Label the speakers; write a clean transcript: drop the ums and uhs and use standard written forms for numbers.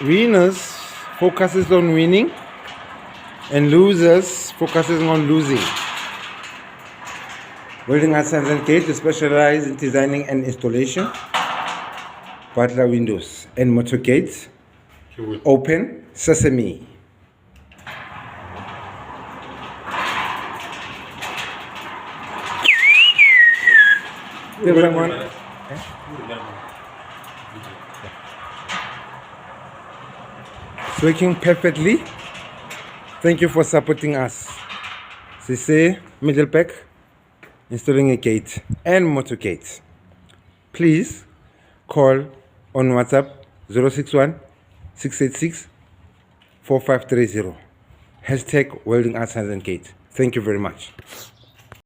Speaker 1: Winners focuses on winning, and losers focuses on losing. Welding Arts and Gate specialize in designing and installation, Butler windows and motor gates. Open sesame. Everyone. It's working perfectly. Thank you for supporting us. Sise Middlepack, installing a gate and motor gates. Please call on WhatsApp 061 686 4530. Hashtag Welding Arts and Gate. Thank you very much.